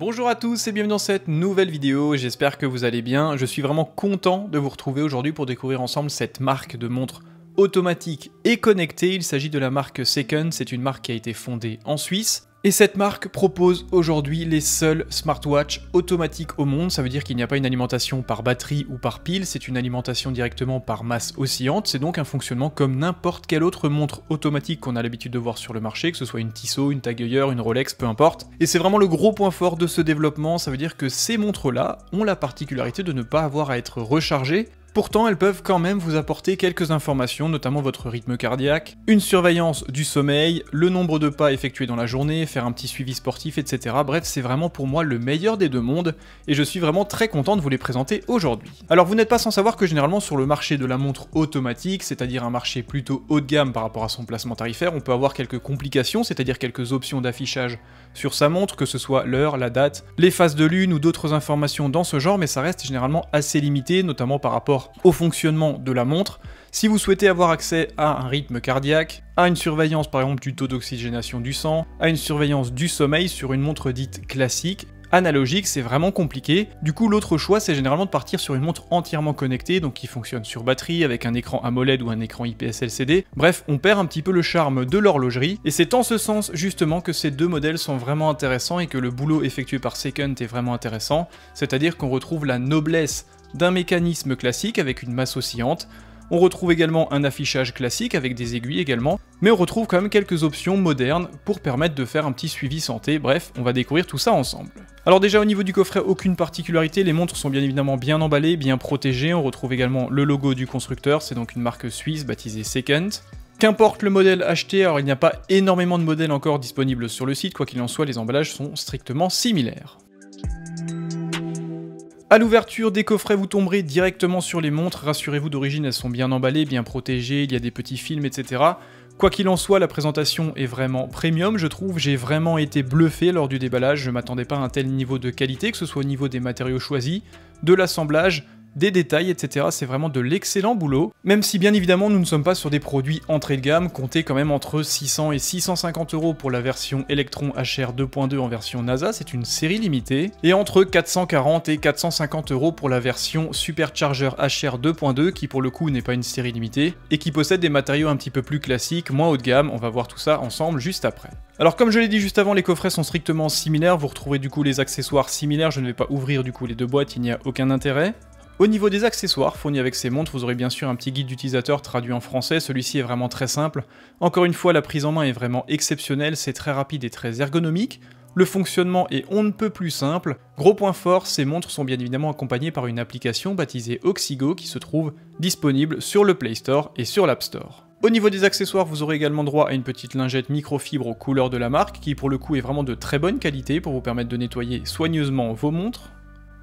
Bonjour à tous et bienvenue dans cette nouvelle vidéo, j'espère que vous allez bien. Je suis vraiment content de vous retrouver aujourd'hui pour découvrir ensemble cette marque de montres automatique et connectée. Il s'agit de la marque Second, c'est une marque qui a été fondée en Suisse. Et cette marque propose aujourd'hui les seuls smartwatches automatiques au monde. Ça veut dire qu'il n'y a pas une alimentation par batterie ou par pile, c'est une alimentation directement par masse oscillante. C'est donc un fonctionnement comme n'importe quelle autre montre automatique qu'on a l'habitude de voir sur le marché, que ce soit une Tissot, une Tag Heuer, une Rolex, peu importe. Et c'est vraiment le gros point fort de ce développement, ça veut dire que ces montres-là ont la particularité de ne pas avoir à être rechargées. Pourtant, elles peuvent quand même vous apporter quelques informations, notamment votre rythme cardiaque, une surveillance du sommeil, le nombre de pas effectués dans la journée, faire un petit suivi sportif, etc. Bref, c'est vraiment pour moi le meilleur des deux mondes, et je suis vraiment très content de vous les présenter aujourd'hui. Alors vous n'êtes pas sans savoir que généralement sur le marché de la montre automatique, c'est-à-dire un marché plutôt haut de gamme par rapport à son placement tarifaire, on peut avoir quelques complications, c'est-à-dire quelques options d'affichage sur sa montre, que ce soit l'heure, la date, les phases de lune ou d'autres informations dans ce genre, mais ça reste généralement assez limité, notamment par rapport au fonctionnement de la montre. Si vous souhaitez avoir accès à un rythme cardiaque, à une surveillance par exemple du taux d'oxygénation du sang, à une surveillance du sommeil sur une montre dite classique, analogique, c'est vraiment compliqué. Du coup, l'autre choix, c'est généralement de partir sur une montre entièrement connectée, donc qui fonctionne sur batterie, avec un écran AMOLED ou un écran IPS LCD. Bref, on perd un petit peu le charme de l'horlogerie, et c'est en ce sens justement que ces deux modèles sont vraiment intéressants et que le boulot effectué par Second est vraiment intéressant, c'est-à-dire qu'on retrouve la noblesse d'un mécanisme classique avec une masse oscillante. On retrouve également un affichage classique avec des aiguilles également, mais on retrouve quand même quelques options modernes pour permettre de faire un petit suivi santé. Bref, on va découvrir tout ça ensemble. Alors déjà au niveau du coffret, aucune particularité, les montres sont bien évidemment bien emballées, bien protégées, on retrouve également le logo du constructeur, c'est donc une marque suisse baptisée Second. Qu'importe le modèle acheté, alors il n'y a pas énormément de modèles encore disponibles sur le site, quoi qu'il en soit, les emballages sont strictement similaires. A l'ouverture des coffrets, vous tomberez directement sur les montres, rassurez-vous d'origine, elles sont bien emballées, bien protégées, il y a des petits films, etc. Quoi qu'il en soit, la présentation est vraiment premium, je trouve, j'ai vraiment été bluffé lors du déballage, je m'attendais pas à un tel niveau de qualité, que ce soit au niveau des matériaux choisis, de l'assemblage, des détails, etc. C'est vraiment de l'excellent boulot, même si bien évidemment nous ne sommes pas sur des produits entrée de gamme, comptez quand même entre 600 et 650 € pour la version Electron HR 2.2 en version NASA, c'est une série limitée, et entre 440 et 450 € pour la version Supercharger HR 2.2 qui pour le coup n'est pas une série limitée, et qui possède des matériaux un petit peu plus classiques, moins haut de gamme, on va voir tout ça ensemble juste après. Alors comme je l'ai dit juste avant, les coffrets sont strictement similaires, vous retrouverez du coup les accessoires similaires, je ne vais pas ouvrir du coup les deux boîtes, il n'y a aucun intérêt. Au niveau des accessoires fournis avec ces montres, vous aurez bien sûr un petit guide d'utilisateur traduit en français, celui-ci est vraiment très simple. Encore une fois, la prise en main est vraiment exceptionnelle, c'est très rapide et très ergonomique. Le fonctionnement est on ne peut plus simple. Gros point fort, ces montres sont bien évidemment accompagnées par une application baptisée Oxigo qui se trouve disponible sur le Play Store et sur l'App Store. Au niveau des accessoires, vous aurez également droit à une petite lingette microfibre aux couleurs de la marque qui pour le coup est vraiment de très bonne qualité pour vous permettre de nettoyer soigneusement vos montres.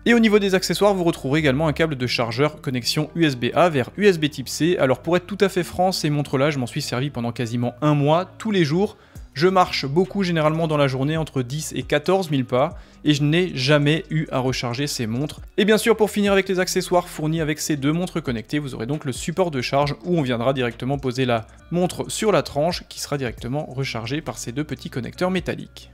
Et au niveau des accessoires, vous retrouverez également un câble de chargeur connexion USB-A vers USB type C. Alors pour être tout à fait franc, ces montres-là, je m'en suis servi pendant quasiment un mois, tous les jours. Je marche beaucoup généralement dans la journée, entre 10 et 14 000 pas, et je n'ai jamais eu à recharger ces montres. Et bien sûr, pour finir avec les accessoires fournis avec ces deux montres connectées, vous aurez donc le support de charge où on viendra directement poser la montre sur la tranche qui sera directement rechargée par ces deux petits connecteurs métalliques.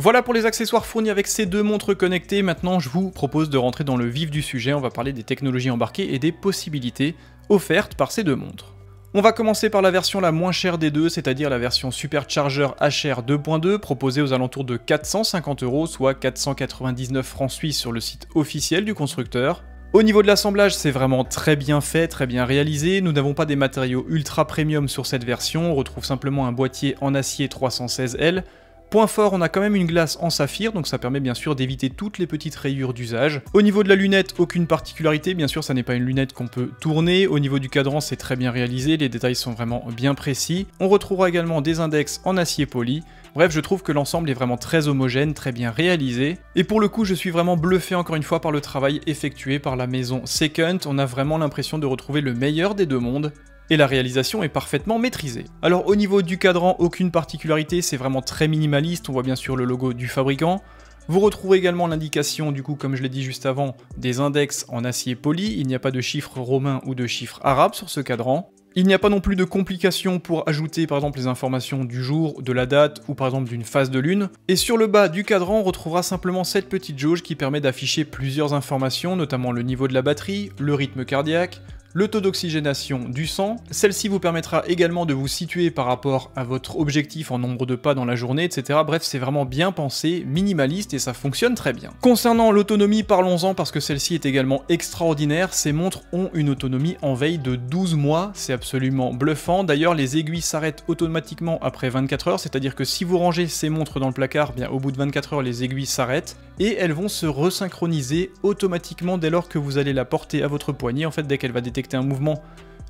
Voilà pour les accessoires fournis avec ces deux montres connectées, maintenant je vous propose de rentrer dans le vif du sujet, on va parler des technologies embarquées et des possibilités offertes par ces deux montres. On va commencer par la version la moins chère des deux, c'est-à-dire la version Supercharger HR 2.2, proposée aux alentours de 450 €, soit 499 francs suisses sur le site officiel du constructeur. Au niveau de l'assemblage, c'est vraiment très bien fait, très bien réalisé, nous n'avons pas des matériaux ultra premium sur cette version, on retrouve simplement un boîtier en acier 316L. Point fort, on a quand même une glace en saphir, donc ça permet bien sûr d'éviter toutes les petites rayures d'usage. Au niveau de la lunette, aucune particularité, bien sûr ça n'est pas une lunette qu'on peut tourner. Au niveau du cadran, c'est très bien réalisé, les détails sont vraiment bien précis. On retrouvera également des index en acier poli. Bref, je trouve que l'ensemble est vraiment très homogène, très bien réalisé. Et pour le coup, je suis vraiment bluffé encore une fois par le travail effectué par la maison Second. On a vraiment l'impression de retrouver le meilleur des deux mondes. Et la réalisation est parfaitement maîtrisée. Alors au niveau du cadran, aucune particularité, c'est vraiment très minimaliste, on voit bien sûr le logo du fabricant. Vous retrouvez également l'indication, du coup, comme je l'ai dit juste avant, des index en acier poli, il n'y a pas de chiffres romains ou de chiffres arabes sur ce cadran. Il n'y a pas non plus de complications pour ajouter par exemple les informations du jour, de la date ou par exemple d'une phase de lune. Et sur le bas du cadran, on retrouvera simplement cette petite jauge qui permet d'afficher plusieurs informations, notamment le niveau de la batterie, le rythme cardiaque, le taux d'oxygénation du sang. Celle-ci vous permettra également de vous situer par rapport à votre objectif en nombre de pas dans la journée, etc. Bref, c'est vraiment bien pensé, minimaliste et ça fonctionne très bien. Concernant l'autonomie, parlons-en parce que celle-ci est également extraordinaire. Ces montres ont une autonomie en veille de 12 mois, c'est absolument bluffant. D'ailleurs, les aiguilles s'arrêtent automatiquement après 24 heures, c'est-à-dire que si vous rangez ces montres dans le placard, bien au bout de 24 heures, les aiguilles s'arrêtent et elles vont se resynchroniser automatiquement dès lors que vous allez la porter à votre poignet. En fait, dès qu'elle va détecter un mouvement,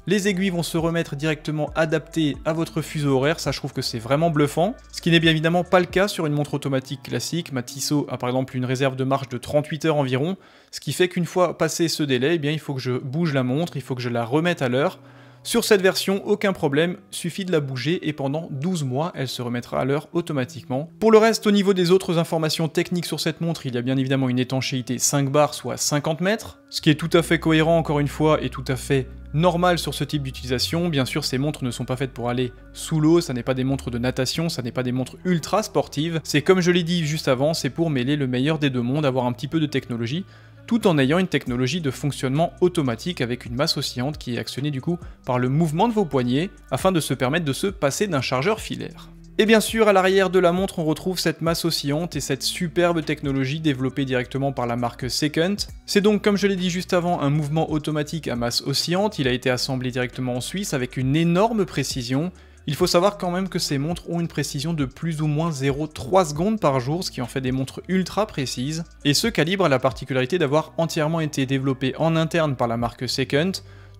les aiguilles vont se remettre directement adaptées à votre fuseau horaire. Ça, je trouve que c'est vraiment bluffant. Ce qui n'est bien évidemment pas le cas sur une montre automatique classique. Ma Tissot a par exemple une réserve de marche de 38 heures environ, ce qui fait qu'une fois passé ce délai, eh bien, il faut que je bouge la montre, il faut que je la remette à l'heure. Sur cette version, aucun problème, suffit de la bouger et pendant 12 mois, elle se remettra à l'heure automatiquement. Pour le reste, au niveau des autres informations techniques sur cette montre, il y a bien évidemment une étanchéité 5 bars, soit 50 mètres, ce qui est tout à fait cohérent encore une fois et tout à fait normal sur ce type d'utilisation. Bien sûr, ces montres ne sont pas faites pour aller sous l'eau, ça n'est pas des montres de natation, ça n'est pas des montres ultra sportives. C'est comme je l'ai dit juste avant, c'est pour mêler le meilleur des deux mondes, avoir un petit peu de technologie, tout en ayant une technologie de fonctionnement automatique avec une masse oscillante qui est actionnée du coup par le mouvement de vos poignets, afin de se permettre de se passer d'un chargeur filaire. Et bien sûr, à l'arrière de la montre, on retrouve cette masse oscillante et cette superbe technologie développée directement par la marque Second. C'est donc, comme je l'ai dit juste avant, un mouvement automatique à masse oscillante. Il a été assemblé directement en Suisse avec une énorme précision. Il faut savoir quand même que ces montres ont une précision de plus ou moins 0,3 secondes par jour, ce qui en fait des montres ultra précises. Et ce calibre a la particularité d'avoir entièrement été développé en interne par la marque Second.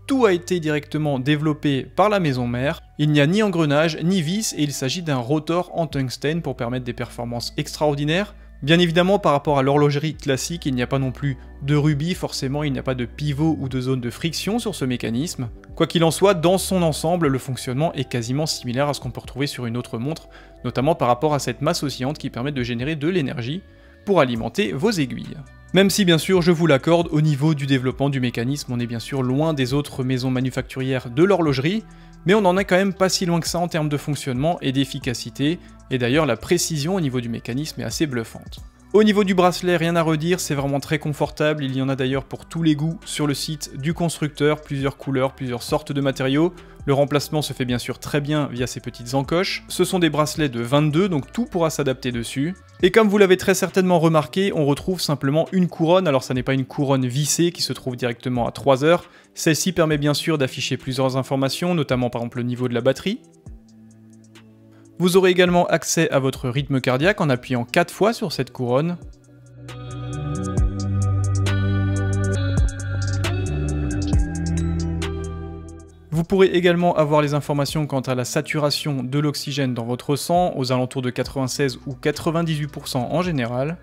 Tout a été directement développé par la maison mère. Il n'y a ni engrenage, ni vis, et il s'agit d'un rotor en tungstène pour permettre des performances extraordinaires. Bien évidemment, par rapport à l'horlogerie classique, il n'y a pas non plus de rubis, forcément il n'y a pas de pivot ou de zone de friction sur ce mécanisme. Quoi qu'il en soit, dans son ensemble, le fonctionnement est quasiment similaire à ce qu'on peut retrouver sur une autre montre, notamment par rapport à cette masse oscillante qui permet de générer de l'énergie pour alimenter vos aiguilles. Même si bien sûr, je vous l'accorde, au niveau du développement du mécanisme, on est bien sûr loin des autres maisons manufacturières de l'horlogerie, mais on en est quand même pas si loin que ça en termes de fonctionnement et d'efficacité, et d'ailleurs la précision au niveau du mécanisme est assez bluffante. Au niveau du bracelet, rien à redire, c'est vraiment très confortable, il y en a d'ailleurs pour tous les goûts sur le site du constructeur, plusieurs couleurs, plusieurs sortes de matériaux. Le remplacement se fait bien sûr très bien via ces petites encoches. Ce sont des bracelets de 22, donc tout pourra s'adapter dessus. Et comme vous l'avez très certainement remarqué, on retrouve simplement une couronne, alors ça n'est pas une couronne vissée qui se trouve directement à 3 heures. Celle-ci permet bien sûr d'afficher plusieurs informations, notamment par exemple le niveau de la batterie. Vous aurez également accès à votre rythme cardiaque en appuyant 4 fois sur cette couronne. Vous pourrez également avoir les informations quant à la saturation de l'oxygène dans votre sang, aux alentours de 96 ou 98% en général.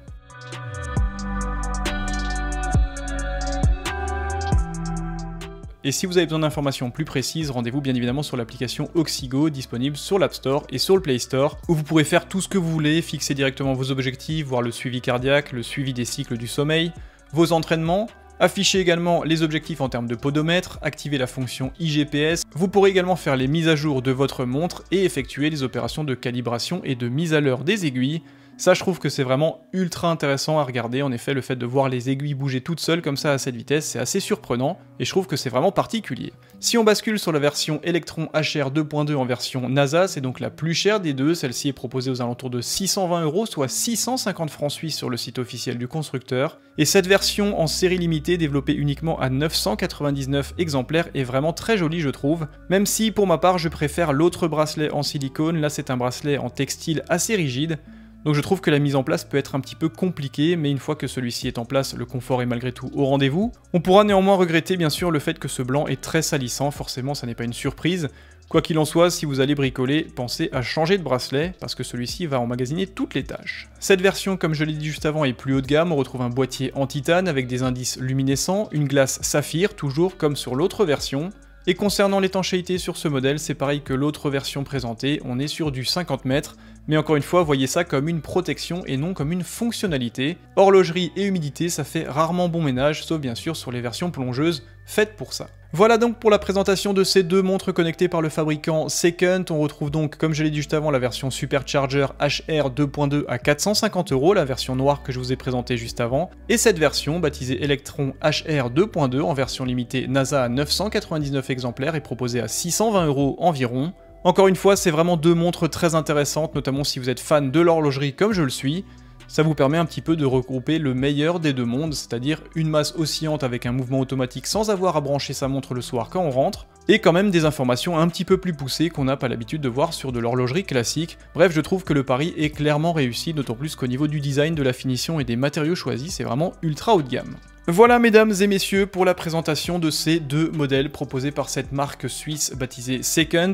Et si vous avez besoin d'informations plus précises, rendez-vous bien évidemment sur l'application Oxigo, disponible sur l'App Store et sur le Play Store, où vous pourrez faire tout ce que vous voulez, fixer directement vos objectifs, voir le suivi cardiaque, le suivi des cycles du sommeil, vos entraînements, afficher également les objectifs en termes de podomètre, activer la fonction iGPS. Vous pourrez également faire les mises à jour de votre montre et effectuer les opérations de calibration et de mise à l'heure des aiguilles. Ça, je trouve que c'est vraiment ultra intéressant à regarder. En effet, le fait de voir les aiguilles bouger toutes seules comme ça à cette vitesse, c'est assez surprenant et je trouve que c'est vraiment particulier. Si on bascule sur la version Electron HR 2.2 en version NASA, c'est donc la plus chère des deux. Celle-ci est proposée aux alentours de 620 €, soit 650 francs suisses sur le site officiel du constructeur. Et cette version en série limitée, développée uniquement à 999 exemplaires, est vraiment très jolie, je trouve. Même si, pour ma part, je préfère l'autre bracelet en silicone. Là, c'est un bracelet en textile assez rigide. Donc je trouve que la mise en place peut être un petit peu compliquée, mais une fois que celui-ci est en place, le confort est malgré tout au rendez-vous. On pourra néanmoins regretter bien sûr le fait que ce blanc est très salissant, forcément ça n'est pas une surprise. Quoi qu'il en soit, si vous allez bricoler, pensez à changer de bracelet, parce que celui-ci va emmagasiner toutes les tâches. Cette version, comme je l'ai dit juste avant, est plus haut de gamme, on retrouve un boîtier en titane avec des indices luminescents, une glace saphir, toujours comme sur l'autre version. Et concernant l'étanchéité sur ce modèle, c'est pareil que l'autre version présentée, on est sur du 50 mètres, mais encore une fois, voyez ça comme une protection et non comme une fonctionnalité. Horlogerie et humidité, ça fait rarement bon ménage, sauf bien sûr sur les versions plongeuses faites pour ça. Voilà donc pour la présentation de ces deux montres connectées par le fabricant Second. On retrouve donc, comme je l'ai dit juste avant, la version Supercharger HR 2.2 à 450 €, la version noire que je vous ai présentée juste avant, et cette version, baptisée Electron HR 2.2, en version limitée NASA à 999 exemplaires et proposée à 620 € environ. Encore une fois, c'est vraiment deux montres très intéressantes, notamment si vous êtes fan de l'horlogerie comme je le suis. Ça vous permet un petit peu de regrouper le meilleur des deux mondes, c'est-à-dire une masse oscillante avec un mouvement automatique sans avoir à brancher sa montre le soir quand on rentre, et quand même des informations un petit peu plus poussées qu'on n'a pas l'habitude de voir sur de l'horlogerie classique. Bref, je trouve que le pari est clairement réussi, d'autant plus qu'au niveau du design, de la finition et des matériaux choisis, c'est vraiment ultra haut de gamme. Voilà mesdames et messieurs pour la présentation de ces deux modèles proposés par cette marque suisse baptisée Second.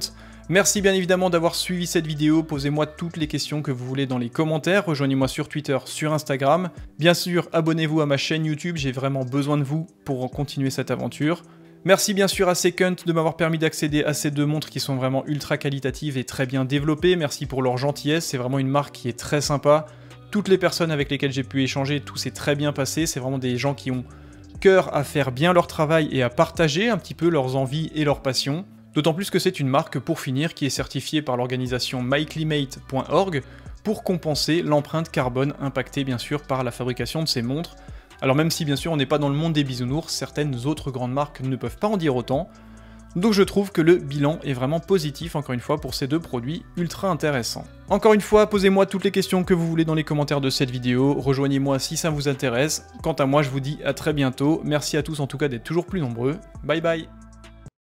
Merci bien évidemment d'avoir suivi cette vidéo, posez-moi toutes les questions que vous voulez dans les commentaires, rejoignez-moi sur Twitter, sur Instagram. Bien sûr, abonnez-vous à ma chaîne YouTube, j'ai vraiment besoin de vous pour continuer cette aventure. Merci bien sûr à Second de m'avoir permis d'accéder à ces deux montres qui sont vraiment ultra qualitatives et très bien développées. Merci pour leur gentillesse, c'est vraiment une marque qui est très sympa. Toutes les personnes avec lesquelles j'ai pu échanger, tout s'est très bien passé, c'est vraiment des gens qui ont cœur à faire bien leur travail et à partager un petit peu leurs envies et leurs passions. D'autant plus que c'est une marque, pour finir, qui est certifiée par l'organisation myclimate.org pour compenser l'empreinte carbone impactée bien sûr par la fabrication de ces montres. Alors même si bien sûr on n'est pas dans le monde des bisounours, certaines autres grandes marques ne peuvent pas en dire autant. Donc je trouve que le bilan est vraiment positif encore une fois pour ces deux produits ultra intéressants. Encore une fois, posez-moi toutes les questions que vous voulez dans les commentaires de cette vidéo, rejoignez-moi si ça vous intéresse. Quant à moi, je vous dis à très bientôt, merci à tous en tout cas d'être toujours plus nombreux, bye bye.